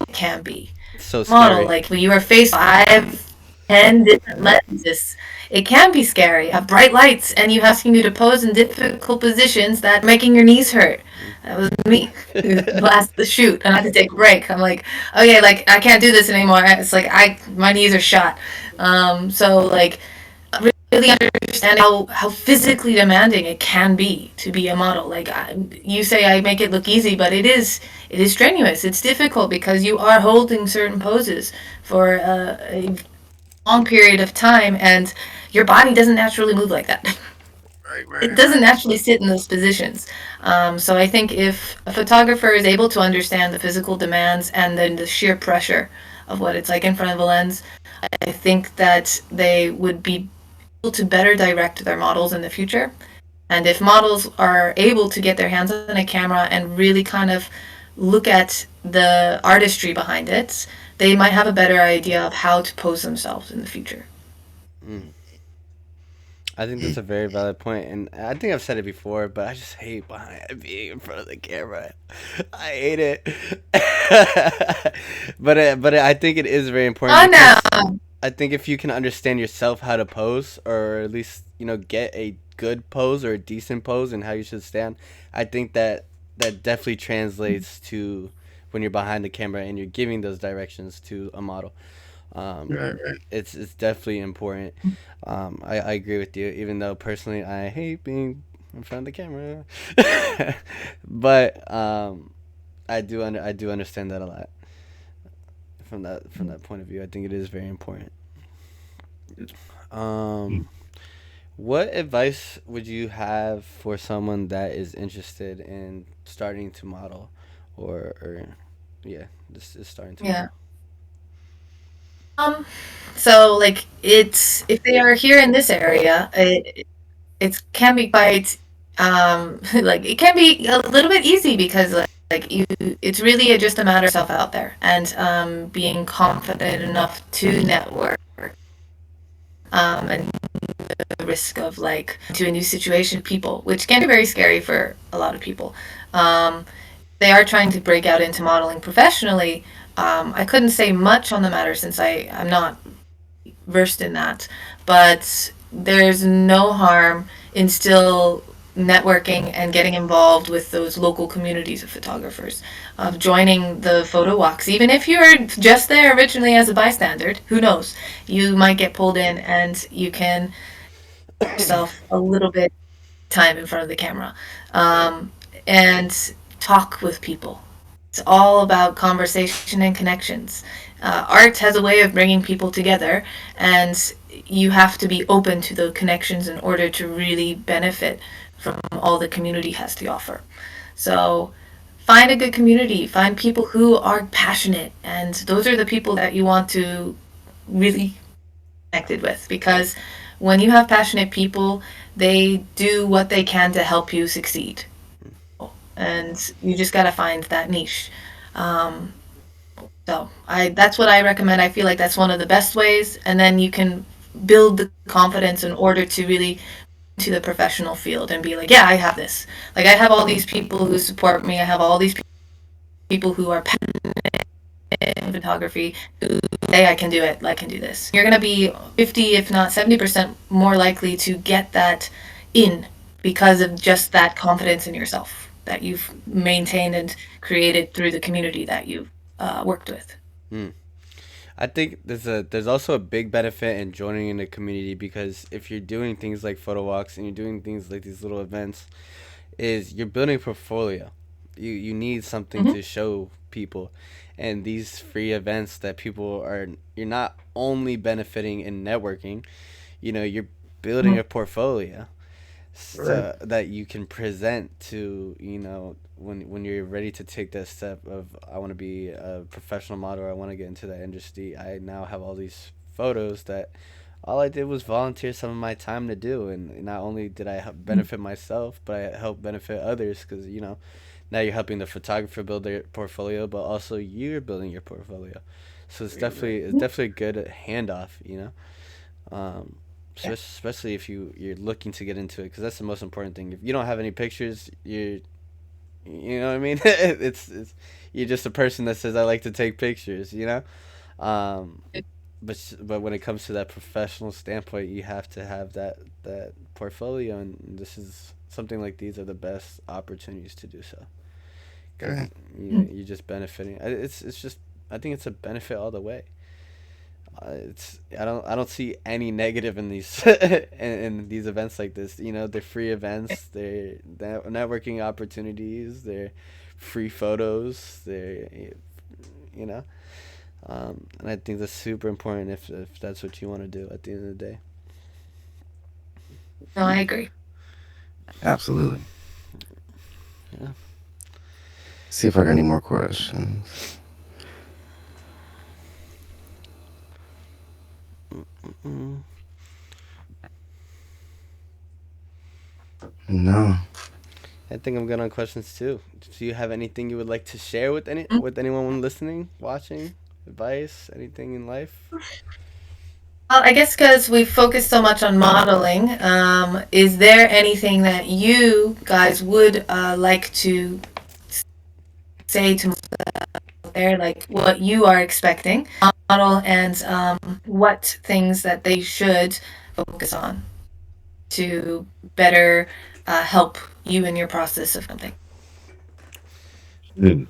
it can be. It's so Model, scary. like when you are faced 5, 10 different lenses, it can be scary. You have bright lights and you asking you to pose in difficult positions that making your knees hurt. That was me. Last the shoot, and I had to take a break. I'm like, okay, like I can't do this anymore. It's like my knees are shot. So like really understand how physically demanding it can be to be a model. Like you say, I make it look easy, but it is strenuous. It's difficult because you are holding certain poses for a long period of time, and your body doesn't naturally move like that. Right, It right, doesn't right. naturally sit in those positions. So I think if a photographer is able to understand the physical demands and then the sheer pressure of what it's like in front of a lens, I think that they would be able to better direct their models in the future. And if models are able to get their hands on a camera and really kind of look at the artistry behind it, they might have a better idea of how to pose themselves in the future. Mm. I think that's a very valid point, and I think I've said it before, but I just hate being in front of the camera. I hate it. But I think it is very important Oh because no! I think if you can understand yourself how to pose, or at least get a good pose or a decent pose and how you should stand, I think that definitely translates to when you're behind the camera and you're giving those directions to a model. Um, Right, right. it's definitely important. I agree with you, even though personally I hate being in front of the camera, but I do understand that a lot from that point of view. I think it is very important. Um, what advice would you have for someone that is interested in starting to model, or yeah, this is starting to Yeah. model? Um. So like it's if they are here in this area, it can be quite like it can be a little bit easy because like you it's really just a matter of yourself out there and being confident enough to network and the risk of like to a new situation people which can be very scary for a lot of people. um, they are trying to break out into modeling professionally. I couldn't say much on the matter since I'm not versed in that, but there's no harm in still networking and getting involved with those local communities of photographers, of joining the photo walks. Even if you're just there originally as a bystander, who knows? You might get pulled in and you can yourself a little bit time in front of the camera um, and talk with people. It's all about conversation and connections. Art has a way of bringing people together, and you have to be open to the connections in order to really benefit from all the community has to offer. So, find a good community, find people who are passionate, and those are the people that you want to really connected with because when you have passionate people, they do what they can to help you succeed. And you just got to find that niche. Um, so that's what I recommend. I feel like that's one of the best ways. And then you can build the confidence in order to really into the professional field and be like, yeah, I have this. Like, I have all these people who support me. I have all these people who are passionate in photography who say I can do it, I can do this. You're going to be 50, if not 70% more likely to get that in because of just that confidence in yourself that you've maintained and created through the community that you've worked with. Hmm. I think there's also a big benefit in joining in a community because if you're doing things like photo walks and you're doing things like these little events, is you're building a portfolio. You need something Mm-hmm. to show people, and these free events that people are, you're not only benefiting in networking, you're building a portfolio Right. so that you can present to, when you're ready to take that step of I want to be a professional model, or I want to get into that industry. I now have all these photos that all I did was volunteer some of my time to do, and not only did I help benefit myself, but I helped benefit others because now you're helping the photographer build their portfolio, but also you're building your portfolio. So it's definitely a good handoff, um, Yeah. especially if you're looking to get into it, because that's the most important thing. If you don't have any pictures, you know what I mean. It's you're just a person that says I like to take pictures. Um, but when it comes to that professional standpoint, you have to have that portfolio, and this is something like these are the best opportunities to do so because Okay. you're just benefiting. It's just I think it's a benefit all the way. It's I don't see any negative in these in these events like this. They're free events. They're networking opportunities. They're free photos. They're you know, and I think that's super important if that's what you want to do at the end of the day. No, I agree. Absolutely. Yeah. See if I got any more questions. Mm. No. I think I'm good on questions too. Do you have anything you would like to share with anyone listening, watching, advice, anything in life? Well, I guess because we focus so much on modeling, is there anything that you guys would like to say to there, like what you are expecting model and what things that they should focus on to better help you in your process of something? Hmm.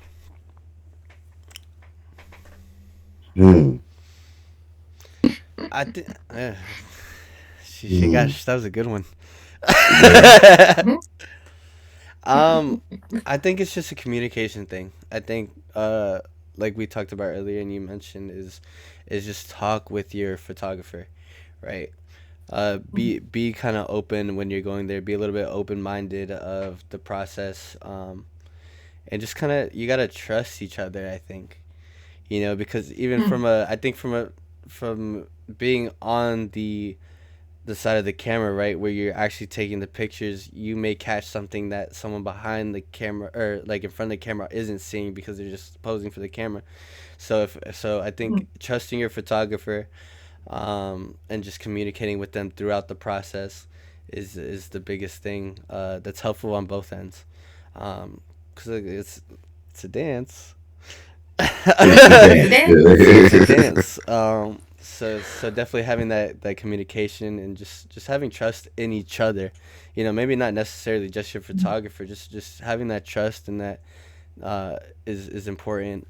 Hmm. I think. Hmm. Gosh, that was a good one. Yeah. Mhm. um, I think it's just a communication thing. I think, like we talked about earlier, and you mentioned is just talk with your photographer, right? Be kind of open when you're going there. Be a little bit open minded of the process. And just kind of you gotta trust each other. I think, because even I think from being on the side of the camera, right, where you're actually taking the pictures, you may catch something that someone behind the camera or like in front of the camera isn't seeing because they're just posing for the camera. So I think trusting your photographer, and just communicating with them throughout the process is the biggest thing that's helpful on both ends. Because it's a dance. It's a It's a dance. It's a dance. dance. So definitely having that communication and just having trust in each other. Maybe not necessarily just your photographer. Just having that trust and that is important.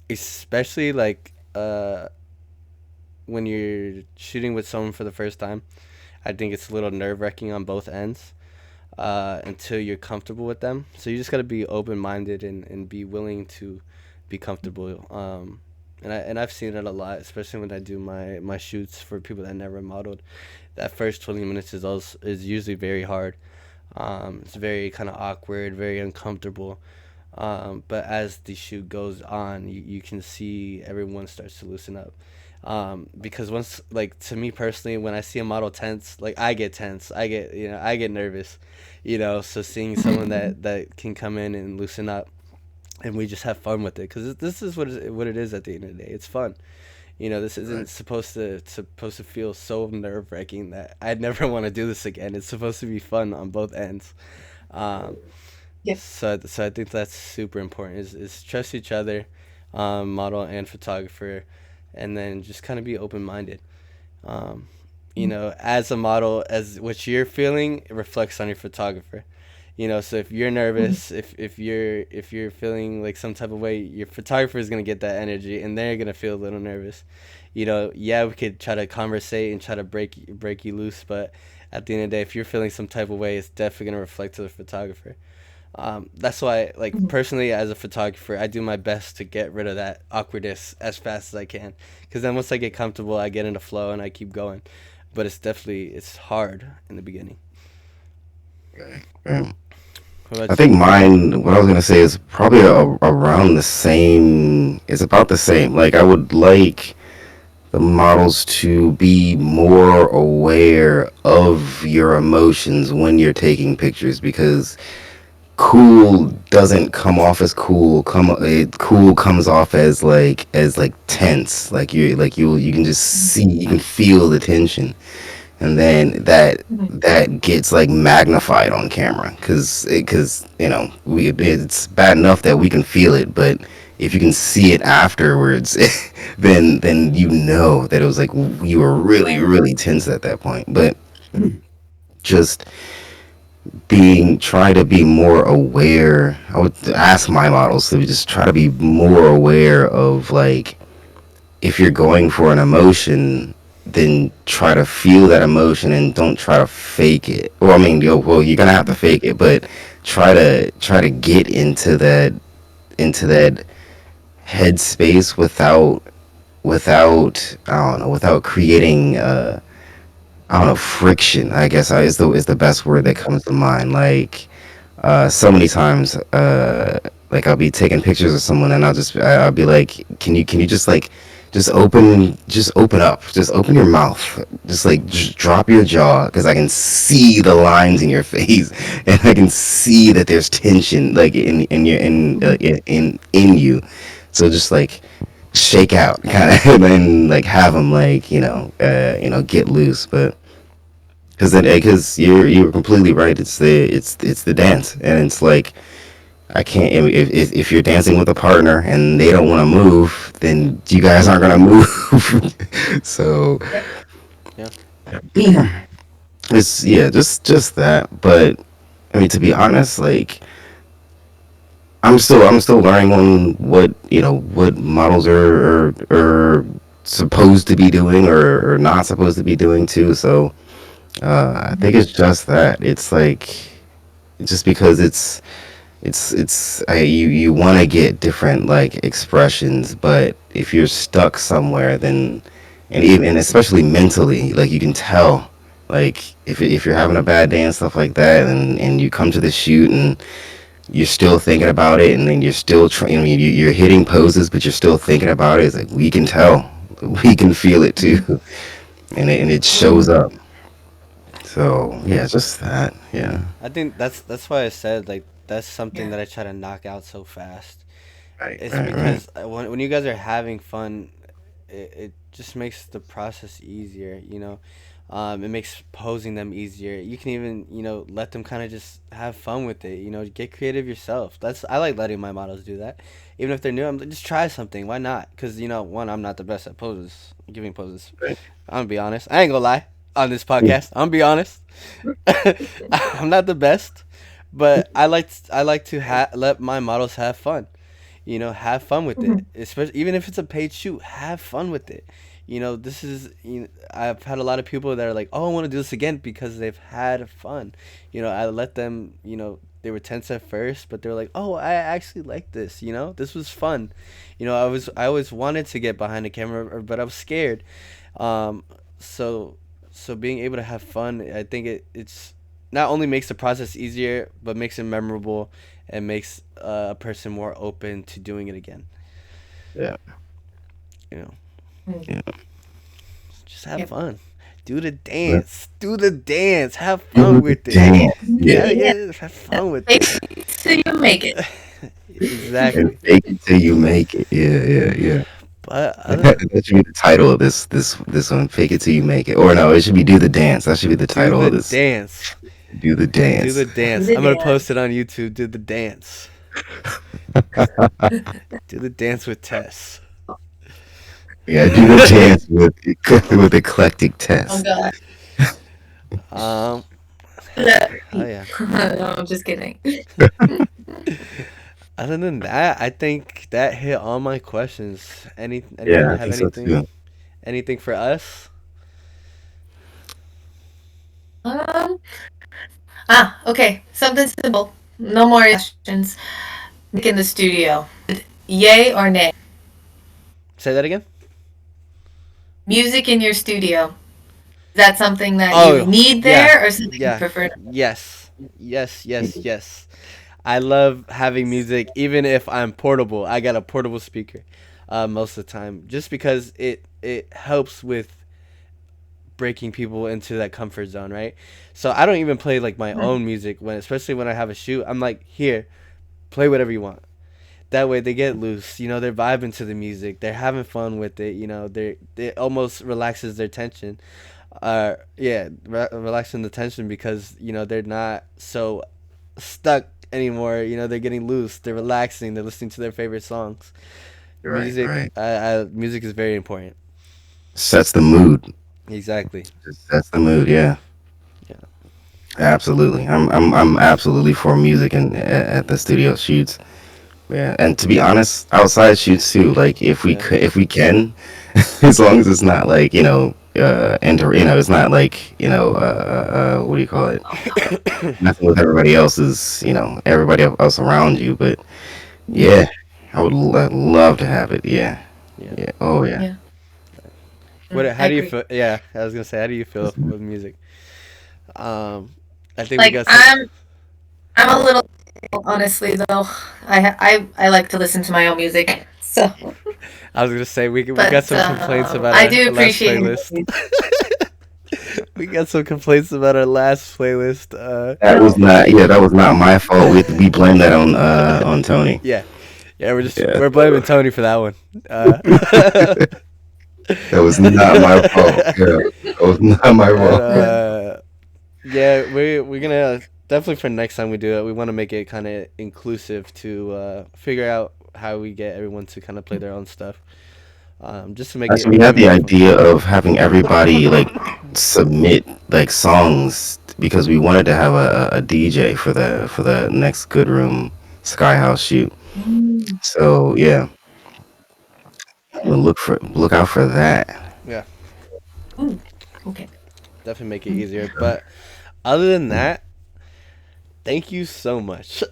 Especially like when you're shooting with someone for the first time. I think it's a little nerve wracking on both ends until you're comfortable with them. So you just got to be open minded and be willing to be comfortable. And I've seen it a lot, especially when I do my shoots for people that never modeled. That first 20 minutes is usually very hard. It's very kind of awkward, very uncomfortable. But as the shoot goes on, you can see everyone starts to loosen up. Because once, like to me personally, when I see a model tense, like I get tense, I get nervous, So seeing someone that can come in and loosen up, and we just have fun with it, because this is what it is at the end of the day. It's fun, This isn't supposed to feel so nerve wracking that I'd never want to do this again. It's supposed to be fun on both ends. Um, Yeah. so I think that's super important. Is trust each other, model and photographer, and then just kind of be open minded. Um, as a model, as what you're feeling, it reflects on your photographer. So if you're Mhm. nervous, if you're feeling like some type of way, your photographer is gonna get that energy, and they're gonna feel a little nervous. Yeah, we could try to conversate and try to break you loose, but at the end of the day, if you're feeling some type of way, it's definitely gonna reflect to the photographer. That's why, like, Mhm. personally, as a photographer, I do my best to get rid of that awkwardness as fast as I can, because then once I get comfortable, I get into flow and I keep going. But it's hard in the beginning. Yeah. What I about you? think mine, what I was gonna say is probably around the same. It's about the same. Like I would like the models to be more aware of your emotions when you're taking pictures because cool doesn't come off as cool. Cool comes off as like tense. You can just see you can feel the tension, and then Mhm. that gets like magnified on camera because it's bad enough that we can feel it, but if you can see it afterwards, then you know that it was like you were really tense at that point. But just try to be more aware. I would ask my models to just try to be more aware of like if you're going for an emotion, then try to feel that emotion and don't try to fake it. Well, I mean, you're gonna have to fake it, but try to get into that headspace without I don't know without creating I don't know friction. I guess is the best word that comes to mind. Like so many times like I'll be taking pictures of someone and I'll be like can you just open up, just open your mouth, just like just drop your jaw because I can see the lines in your face and I can see that there's tension like in your Mhm. in you, so just like shake out kind of and then like have them like get loose. But because you're completely right. It's the dance, and it's like I can't. If you're dancing with a partner and they don't want to move, then you guys aren't gonna move. So Yep. Yeah. it's yeah, just that. But I mean, to be honest, like I'm still learning on what models are supposed to be doing or not supposed to be doing too. So I think it's just that. It's like just because you want to get different like expressions, but if you're stuck somewhere, then and especially mentally, like you can tell, like if you're having a bad day and stuff like that, and you come to the shoot and you're still thinking about it, and then you're still trying. I mean, you're hitting poses, but you're still thinking about it. It's like we can tell, we can feel it too, Mhm. and it shows Mhm. up. So yeah, just that. Yeah. I think that's why I said, like, that's something Yeah. that I try to knock out so fast. Right. It's Right. Right. because when you guys are having fun, it just makes the process easier. It makes posing them easier. You can even let them kind of just have fun with it. Get creative yourself. I like letting my models do that, even if they're new. I'm like, just try something. Why not? Because one, I'm not the best at poses, giving poses. Right. I'm gonna be honest. I ain't gonna lie on this podcast. I'm gonna be honest. I'm not the best, but I like to let my models have fun. Have fun with it. Mhm. Especially even if it's a paid shoot, have fun with it. This is I've had a lot of people that are like, "Oh, I want to do this again," because they've had fun. I let them. They were tense at first, but they're like, "Oh, I actually like this. This was fun." I always wanted to get behind the camera, but I was scared. Um, so being able to have fun, I think it's not only makes the process easier, but makes it memorable and makes a person more open to doing it again. Yeah. You know, Mhm. Yeah. just have Yep. fun. Do the dance. Do the dance. Have fun Do the with it. dance. Yeah. Yeah, Yeah. yeah. Have fun with Fake it. it till you make it. And Exactly. fake it till you make it. Yeah. Yeah. Yeah. But other than That should be the title of this one. Fake it till you make it. Or no, it should be do the dance. That should be the do title the of this. dance, Do the do dance. the dance. The I'm gonna post it dance. on YouTube. Do the dance. Do the dance with Tess. Yeah, do the dance with eclectic Oh test. God. Um. Oh yeah. No, I'm just kidding. Other than that, I think that hit all my questions. Anyone Yeah, I have think so too. anything for us? Um. Okay. Something simple. No more questions. Nick in the studio. Yay or nay? Say that again. Music in your studio. Is that something that you Oh need yeah, there or something you yeah, prefer? yes, yes, yes, yes. I love having music, even if I'm portable. I got a portable speaker, most of the time, just because it helps with breaking people into that comfort zone, right? So I don't even play like my own music when, especially when I have a shoot. I'm like, here, play whatever you want. That way they get loose. You know, they're vibing to the music. They're having fun with it. You know, it almost relaxes their tension. Yeah, relaxing the tension because they're not so stuck anymore. You know, they're getting loose. They're relaxing. They're listening to their favorite songs. Right, right. Music is very important. Sets the mood. Exactly. Just sets the mood. Yeah, Yeah. absolutely. I'm absolutely for music and at the studio shoots. Yeah, and to be honest, outside shoots too. Like Yeah. if we can, as long as it's not like it's not like what do you call it? Nothing with everybody else's, everybody else around you. But Yeah. yeah, I would love to have it. Yeah, Yeah. yeah. Oh yeah. Yeah. What? I How do you agree. feel? Yeah, I was gonna say, how do you feel with music? Um, I think we Like got some. I'm a little honestly though. I like to listen to my own music. So, I was gonna say we got but some complaints about I do our last appreciate playlist. We got some complaints about our last playlist. That was no. not. Yeah, that was not my fault. We blame that on Tony. Yeah, yeah, Yeah, we're so, blaming Tony for that one. that was not my fault. Yeah, that was not my But fault. yeah, we're gonna definitely for next time we do it. We want to make it kind of inclusive to figure out how we get everyone to kind of play their own stuff, just to make it Actually, we had even the more fun. idea of having everybody like submit like songs because we wanted to have a DJ for the next Good Room Sky House shoot. Mm, So yeah, we'll look out for that. Yeah, ooh, okay. definitely make it easier. But other than that, thank you so much.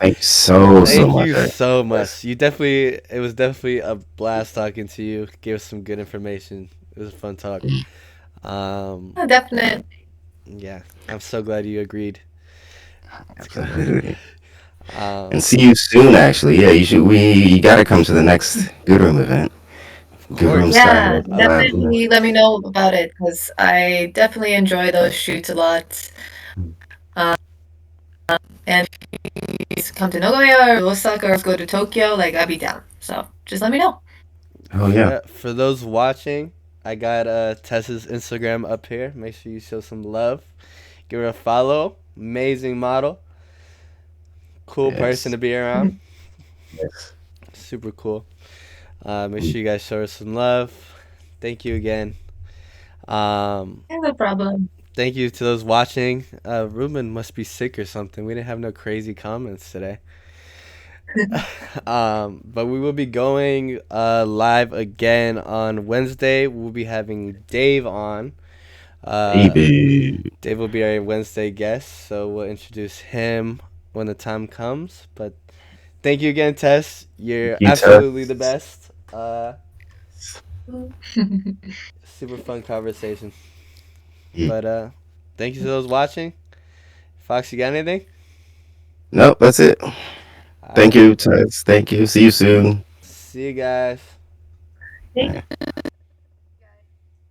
Thank you so Thank much. you so Yes. much. It was definitely a blast talking to you. Gave us some good information. It was a fun talk. Um, Oh, definitely. yeah, I'm so glad you agreed to come on. Absolutely. And Um, see you soon. Actually, yeah, you gotta come to the next Good Room event. of Good Room course, Sky Yeah, House of Live. Yeah. definitely let me know about it because I definitely enjoy those shoots a lot. Um, and if you come to Nagoya or Osaka or go to Tokyo, like I'll be down. So just let me know. Oh yeah. yeah. For those watching, I got Tessa's Instagram up here. Make sure you show some love. Give her a follow. Amazing model. Cool person Yes. to be around. Yes. Super cool. Make sure you guys show her some love. Thank you again. Um, Yeah, no problem. Thank you to those watching. Ruben must be sick or something. We didn't have no crazy comments today. But we will be going live again on Wednesday. We'll be having Dave on. Uh, Baby. Dave will be our Wednesday guest, so we'll introduce him when the time comes. But thank you again, Tess. You're You absolutely the test. best. Super fun conversation. But thank you to those watching. Fox, you got anything? Nope, that's it. All Thank right. you, Tess. Thank you. See you soon. See you guys. Thank